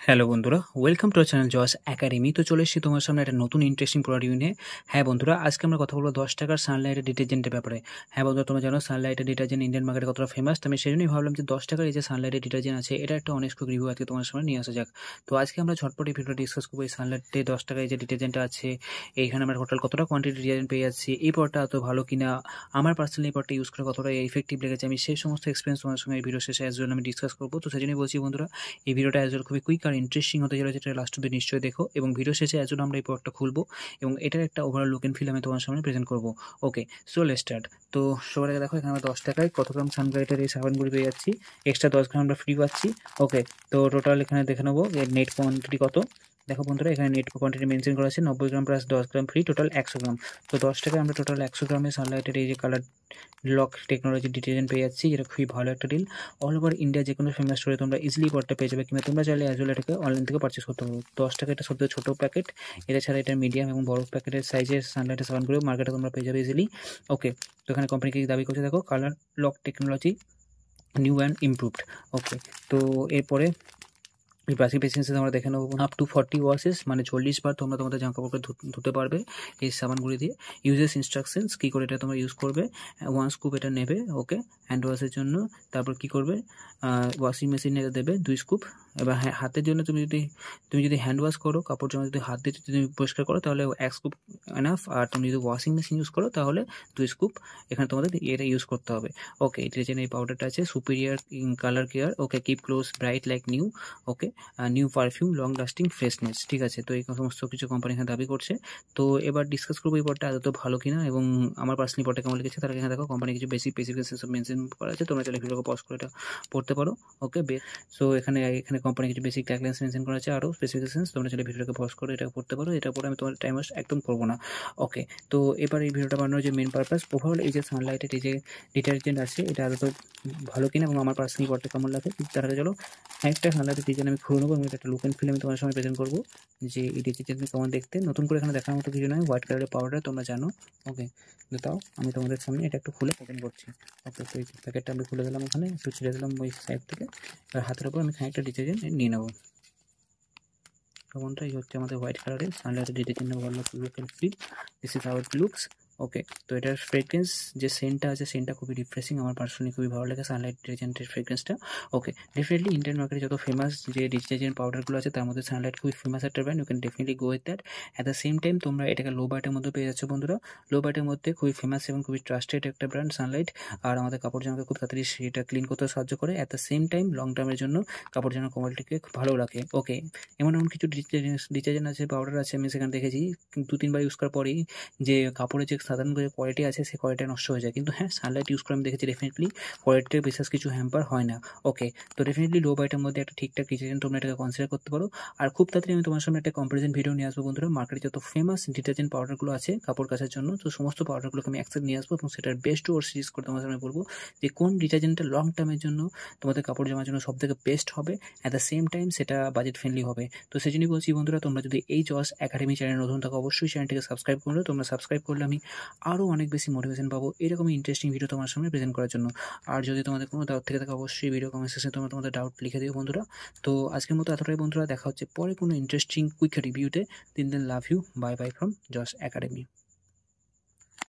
Hello বন্ধুরা, welcome to our channel Josh academy. তো চলে এসেছি তোমার সামনে একটা নতুন ইন্টারেস্টিং প্রোডাক্ট রিভিউ নিয়ে। হ্যাঁ বন্ধুরা, আজকে আমরা কথা বলবো 10 টাকার সানলাইটের ডিটারজেন্টের ব্যাপারে। হ্যাঁ বন্ধুরা, তোমরা জানো সানলাইটের ডিটারজেন্ট ইন্ডিয়ান মার্কেটে কতটা ফেমাস। তো আমি সেই জন্যই ভাবলাম যে 10 টাকার এই যে সানলাইটের ডিটারজেন্ট আছে, এটা একটা অনেক রিভিউ আজকে তোমার সামনে নিয়ে আসা যাক। তো আজকে আমরা ঝটপট এই ভিডিও ডিসকাস করবো এই সানলাইটে 10 টাকার এই যে ডিটারজেন্টটা আছে, এইখানে আমরা টোটাল কতটা কোয়ান্টিটি ডিটারজেন্ট পেয়ে যাচ্ছি, এই প্রোডাক্টটা এত ভালো কিনা, আমার পার্সোনালি এই প্রোডাক্টটা ইউজ করে কতটা ইফেক্টিভ লেগেছে, আমি সেই সমস্ত এক্সপিরিয়েন্স তোমার সঙ্গে এই ভিডিও শেষে অ্যাজ ওয়েল আমি ডিসকাস করবো। তো সেই জন্যই বলছি বন্ধুরা, এই ভিডিওটা অ্যাজ ওয়েল খুবই কুইক আর ইন্টারেস্টিং হতে চলেছে, এটা লাস্ট অব্দি নিশ্চয়ই দেখো। এবং ভিডিও শেষে অ্যাজ ওয়েল আমরা এই প্রোডাক্টটা খুলবো এবং এটার একটা ওভারঅল লুক এন্ড ফিল আমি তোমার সামনে প্রেজেন্ট করবো। ওকে, সো লেটস স্টার্ট। তো সবার আগে দেখো, এখানে আমরা 10 টাকায় কত গ্রাম সানলাইটের এই সাবানগুলি পেয়ে যাচ্ছি, এক্সট্রা 10 গ্রাম আমরা ফ্রি পাচ্ছি। ওকে, তো টোটাল এখানে দেখে নেবো এর নেট কোয়ান্টিটি কত। দেখো বন্ধুরা, এখানে নেট কোয়ান্টিটি মেনশন করা আছে 90 গ্রাম প্লাস 10 গ্রাম ফ্রি, টোটাল 100 গ্রাম। তো 10 টাকায় আমরা টোটাল 100 গ্রামের সানলাইটের এই যে কালার লক টেকনোলজি ডিটারজেন্ট পেয়ে যাচ্ছি, যেটা খুবই ভালো একটা ডিল। অল ওভার ইন্ডিয়া যে কোনো ফেমাস স্টোরে তোমরা ইজিলি পটটা পেয়ে যাবে, কিংবা তোমরা চাইলে অ্যাজ ওয়েল এটাকে অনলাইন থেকে পারচেস করতে পারো। 10 টাকা এটা সবথেকে ছোটো প্যাকেট, এটা ছাড়া এটা মিডিয়াম এবং বড় প্যাকেটের সাইজের সানলাইটের সাবানগুলো মার্কেটে তোমরা পেয়ে যাবে ইজিলি। ওকে, তো এখানে কোম্পানি কি দাবি করছে দেখো, colour lock technology new and improved. Okay, তো এরপরে এই প্লাস্টিক পেশেন্সে আমরা দেখে নেবো আপ টু 40 ওয়াশেস, মানে 40 বার তোমরা তোমাদের জামা কাপড়কে ধুতে পারবে এই সাবানগুলি দিয়ে। ইউজেস ইনস্ট্রাকশনস, কী করে এটা তোমরা ইউজ করবে। 1 স্কুপ এটা নেবে, ওকে, হ্যান্ড ওয়াশের জন্য। তারপর কী করবে, ওয়াশিং মেশিনে এটা দেবে 2 স্কুপ। এবার হাতের জন্য তুমি যদি হ্যান্ড ওয়াশ করো, কাপড় জামা যদি হাত দিয়ে যদি তুমি পরিষ্কার করো তাহলে 1 স্কুপ এনাফ। আর তুমি যদি ওয়াশিং মেশিন ইউজ করো তাহলে 2 স্কুপ এখানে তোমাদের এটা ইউজ করতে হবে। ওকে, ডিটারজেন্ট এই পাউডারটা আছে superior colour care, okay, keep clothes bright like new, okay, new perfume long lasting freshness. ঠিক আছে, তো এই সমস্ত কিছু কোম্পানি এখানে দাবি করছে। তো এবার ডিসকাস করবো এই পটটা আদৌ ভালো কিনা এবং আমার পার্সোনালি পটটা কেমন লেগেছে। তার এখানে দেখো কোম্পানি কিছু বেসিক স্পেসিফিকেশন সব মেনশন করা আছে, তোমরা চাইলে ভিডিওকে পজ করে এটা পড়তে পারো। ওকে, সো এখানে কোম্পানি কিছু বেসিক ট্যাগলাইন্স মেনশন করা আছে, আরও স্পেসিফিকেশনস, তোমরা চাইলে ভিডিওটাকে পজ করে এটা পড়তে পারো। এটার পরে আমি তোমার টাইম ওয়েস্ট একদম করবো না। ওকে, তো এবার এই ভিডিওটা বানানোর যে মেন পারপাস, ওভারঅল এই যে সানলাইটের এই যে ডিটারজেন্ট আছে এটা আদৌ ভালো কিনা এবং আমার পার্সোনালি পটটা কেমন লাগে, তার আগে চলো একটা সানলাইটের ডিজাইন আমি খুলে নেবো এবং একটা লুক অ্যান্ড ফিল আমি তোমার সামনে প্রেজেন্ট করবো যে এই ডিজাইন কেমন দেখতে। নতুন করে এখানে দেখার মতো কিছু নয়, হোয়াইট কালারের পাউডার তোমরা জানো। ওকে, তাও আমি তোমাদের সামনে এটা একটু খুলে প্রেজেন্ট করছি। ওকে, তো এই প্যাকেটটা আমি খুলে দিলাম, ওখানে একটু ছিঁড়ে দিলাম ওই সাইড থেকে। এবার হাতের উপর আমি খানিকটা ডিটারজেন্ট নিয়ে নেবো। তখনটা এই হচ্ছে আমাদের হোয়াইট কালারের সানলাইটের ডিটারজেন্ট ভালো look and feel, this is how it looks. Okay, তো এটার ফ্রেগরেন্স যে সেন্টটা আছে, সেন্টটা খুবই রিফ্রেশিং, আমার পার্সোনালি খুবই ভালো লাগে সানলাইট ডিটারজেন্টের ফ্রেগরেন্সটা। ওকে, ডেফিনেটলি ইন্ডিয়ান মার্কেটে যত ফেমাস যে ডিটারজেন্ট পাউডারগুলো আছে তার মধ্যে সানলাইট খুবই ফেমাস একটা brand, you can definitely go with that. At the same time তোমরা এটাকে লো বাটের মধ্যে পেয়ে যাচ্ছ বন্ধুরা। লো বাটের মধ্যে খুবই ফেমাস এবং খুবই ট্রাস্টেড একটা ব্র্যান্ড সানলাইট, আর আমাদের কাপড় জামাকে খুব তাড়াতাড়ি সেটা ক্লিন করতে সাহায্য করে। At the same time long টার্মের জন্য কাপড় জামার কোয়ালিটিকে ভালো রাখে। ওকে, এমন কিছু ডিটারজেন্ট আছে, পাউডার আছে, আমি সেখানে দেখেছি 2-3 বার ইউজ করার পরেই যে কাপড়ের যে সাধারণ যে কোয়ালিটি আছে সেই কোয়ালিটি নষ্ট হয়ে যায়, কিন্তু হ্যাঁ সানলাইট ইউজ করে আমি দেখেছি ডেফিনেটলি কোয়ালিটির বিশেষ কিছু হ্যাম্পার হয় না। ওকে, তো ডেফিনেটলি লো বাইটের মধ্যে একটা ঠিকঠাক ডিটারজেন্ট তোমরা এটাকে কনসিডার করতে পারো। আর খুব তাড়াতাড়ি আমি তোমার সামনে একটা কম্পারিজন ভিডিও নিয়ে আসবো বন্ধুরা, মার্কেটে যত ফেমাস ডিটারজেন্ট পাউডারগুলো আছে কাপড় কাচার জন্য, তো সমস্ত পাউডারগুলোকে আমি একসাথে নিয়ে আসবো এবং সেটার বেস্ট ওর সিরিজ করে তোমার সামনে বলবো যে কোন ডিটারজেন্টটা লং টার্মের জন্য তোমাদের কাপড় জামার জন্য সব থেকে বেস্ট হবে, অ্যাট দ্য সেম টাইম সেটা বাজেট ফ্রেন্ডলি হবে। তো সেই জন্যই বলছি বন্ধুরা, তোমরা যদি এই জস একাডেমি চ্যানেল নতুন থাকো অবশ্যই চ্যানেলটিকে সাবস্ক্রাইব করলে, তোমরা সাবস্ক্রাইব করলে আমি আরও অনেক বেশি মোটিভেশন পাবো এরকমই ইন্টারেস্টিং ভিডিও তোমার সামনে প্রেজেন্ট করার জন্য। আর যদি তোমাদের কোনো ডাউট থেকে থাকে অবশ্যই ভিডিও কমেন্ট সেকশনে তোমরা তোমাদের ডাউট লিখে দিও বন্ধুরা। তো আজকের মতো এতটাই বন্ধুরা, দেখা হচ্ছে পরে কোনো ইন্টারেস্টিং কুইক রিভিউতে। দিন love you, bye bye from Josh academy.